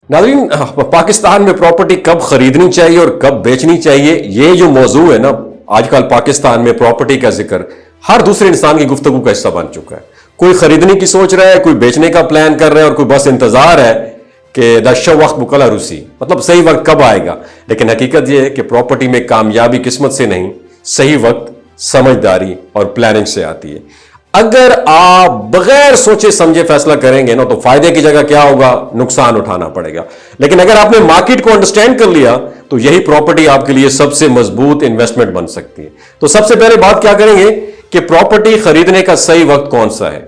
नाज़रीन, पाकिस्तान में प्रॉपर्टी कब खरीदनी चाहिए और कब बेचनी चाहिए, ये जो मौजू है ना, आजकल पाकिस्तान में प्रॉपर्टी का जिक्र हर दूसरे इंसान की गुफ्तगू का हिस्सा बन चुका है। कोई खरीदने की सोच रहा है, कोई बेचने का प्लान कर रहा है और कोई बस इंतजार है कि दशा वक्त मुकला रूसी, मतलब सही वक्त कब आएगा। लेकिन हकीकत यह है कि प्रॉपर्टी में कामयाबी किस्मत से नहीं, सही वक्त समझदारी और प्लानिंग से आती है। अगर आप बगैर सोचे समझे फैसला करेंगे ना, तो फायदे की जगह क्या होगा, नुकसान उठाना पड़ेगा। लेकिन अगर आपने मार्केट को अंडरस्टैंड कर लिया तो यही प्रॉपर्टी आपके लिए सबसे मजबूत इन्वेस्टमेंट बन सकती है। तो सबसे पहले बात क्या करेंगे कि प्रॉपर्टी खरीदने का सही वक्त कौन सा है।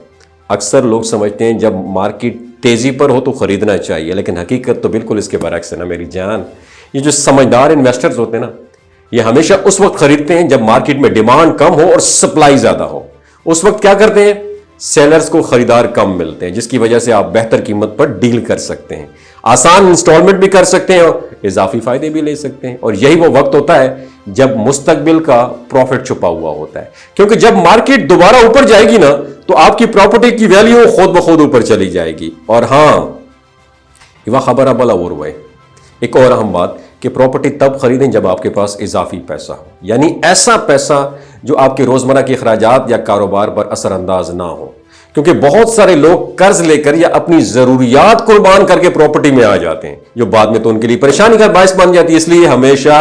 अक्सर लोग समझते हैं जब मार्केट तेजी पर हो तो खरीदना चाहिए, लेकिन हकीकत तो बिल्कुल इसके बरक्स है ना मेरी जान। ये जो समझदार इन्वेस्टर्स होते हैं ना, ये हमेशा उस वक्त खरीदते हैं जब मार्केट में डिमांड कम हो और सप्लाई ज्यादा हो। उस वक्त क्या करते हैं, सेलर्स को खरीदार कम मिलते हैं, जिसकी वजह से आप बेहतर कीमत पर डील कर सकते हैं, आसान इंस्टॉलमेंट भी कर सकते हैं और इजाफी फायदे भी ले सकते हैं। और यही वो वक्त होता है जब मुस्तकबिल का प्रॉफिट छुपा हुआ होता है, क्योंकि जब मार्केट दोबारा ऊपर जाएगी ना, तो आपकी प्रॉपर्टी की वैल्यू खुद ब खुद ऊपर चली जाएगी। और हाँ, वह खबर अबला और हुए एक और अहम बात कि प्रॉपर्टी तब खरीदें जब आपके पास इजाफी पैसा हो, यानी ऐसा पैसा जो आपके रोजमर्रा के अखराजात या कारोबार पर असरअंदाज ना हो। क्योंकि बहुत सारे लोग कर्ज लेकर या अपनी जरूरियात कुर्बान करके प्रॉपर्टी में आ जाते हैं, जो बाद में तो उनके लिए परेशानी का बायस बन जाती है। इसलिए हमेशा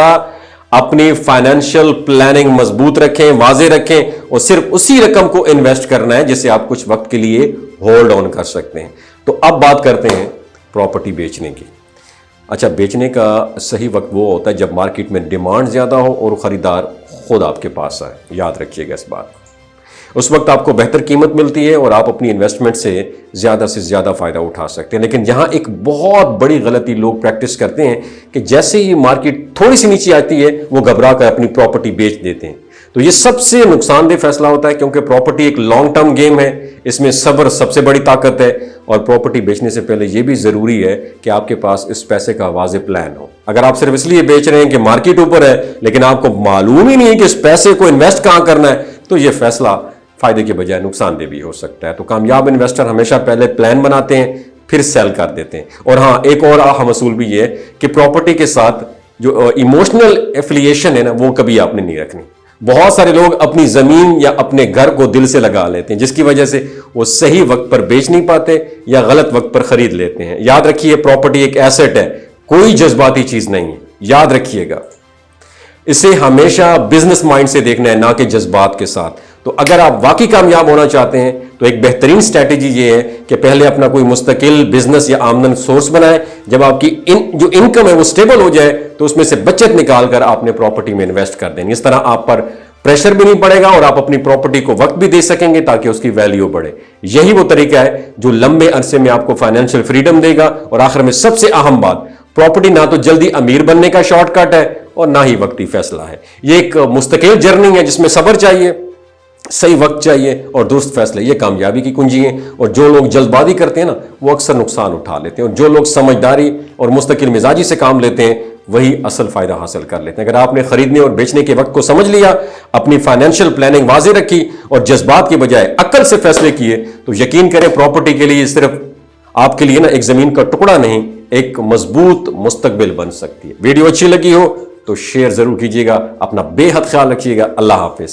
अपनी फाइनेंशियल प्लानिंग मजबूत रखें, वाजे रखें और सिर्फ उसी रकम को इन्वेस्ट करना है जिसे आप कुछ वक्त के लिए होल्ड ऑन कर सकते हैं। तो अब बात करते हैं प्रॉपर्टी बेचने की। अच्छा, बेचने का सही वक्त वो होता है जब मार्केट में डिमांड ज़्यादा हो और ख़रीदार खुद आपके पास आए। याद रखिएगा इस बात को। उस वक्त आपको बेहतर कीमत मिलती है और आप अपनी इन्वेस्टमेंट से ज़्यादा फ़ायदा उठा सकते हैं। लेकिन यहाँ एक बहुत बड़ी गलती लोग प्रैक्टिस करते हैं कि जैसे ही मार्केट थोड़ी सी नीचे आती है वो घबरा कर अपनी प्रॉपर्टी बेच देते हैं। तो ये सबसे नुकसानदेह फैसला होता है, क्योंकि प्रॉपर्टी एक लॉन्ग टर्म गेम है, इसमें सब्र सबसे बड़ी ताकत है। और प्रॉपर्टी बेचने से पहले यह भी जरूरी है कि आपके पास इस पैसे का वाज़ेह प्लान हो। अगर आप सिर्फ इसलिए बेच रहे हैं कि मार्केट ऊपर है, लेकिन आपको मालूम ही नहीं है कि इस पैसे को इन्वेस्ट कहां करना है, तो यह फैसला फायदे के बजाय नुकसानदेह भी हो सकता है। तो कामयाब इन्वेस्टर हमेशा पहले प्लान बनाते हैं, फिर सेल कर देते हैं। और हाँ, एक और अहम असूल भी ये है कि प्रॉपर्टी के साथ जो इमोशनल एफिलिएशन है ना, वो कभी आपने नहीं रखनी। बहुत सारे लोग अपनी जमीन या अपने घर को दिल से लगा लेते हैं, जिसकी वजह से वो सही वक्त पर बेच नहीं पाते या गलत वक्त पर खरीद लेते हैं। याद रखिए, प्रॉपर्टी एक एसेट है, कोई जज्बाती चीज नहीं है। याद रखिएगा, इसे हमेशा बिजनेस माइंड से देखना है, ना कि जज्बात के साथ। तो अगर आप वाकई कामयाब होना चाहते हैं तो एक बेहतरीन स्ट्रैटेजी ये है कि पहले अपना कोई मुस्तकिल बिजनेस या आमदन सोर्स बनाएं। जब आपकी जो इनकम है वो स्टेबल हो जाए तो उसमें से बचत निकालकर आपने प्रॉपर्टी में इन्वेस्ट कर देनी। इस तरह आप पर प्रेशर भी नहीं पड़ेगा और आप अपनी प्रॉपर्टी को वक्त भी दे सकेंगे ताकि उसकी वैल्यू बढ़े। यही वो तरीका है जो लंबे अरसे में आपको फाइनेंशियल फ्रीडम देगा। और आखिर में सबसे अहम बात, प्रॉपर्टी ना तो जल्दी अमीर बनने का शॉर्टकट है और ना ही वक्ती फैसला है। ये एक मुस्तकिल जर्नी है जिसमें सब्र चाहिए, सही वक्त चाहिए और दुरुस्त फैसले, ये कामयाबी की कुंजी है। और जो लोग जल्दबाजी करते हैं ना, वो अक्सर नुकसान उठा लेते हैं। और जो लोग समझदारी और मुस्तकिल मिजाजी से काम लेते हैं, वही असल फायदा हासिल कर लेते हैं। अगर आपने खरीदने और बेचने के वक्त को समझ लिया, अपनी फाइनेंशियल प्लानिंग वाज़ेह रखी और जज्बात के बजाय अक्ल से फैसले किए, तो यकीन करें प्रॉपर्टी के लिए सिर्फ आपके लिए ना एक जमीन का टुकड़ा नहीं, एक मजबूत मुस्तकबिल बन सकती है। वीडियो अच्छी लगी हो तो शेयर जरूर कीजिएगा। अपना बेहद ख्याल रखिएगा। अल्लाह हाफिज।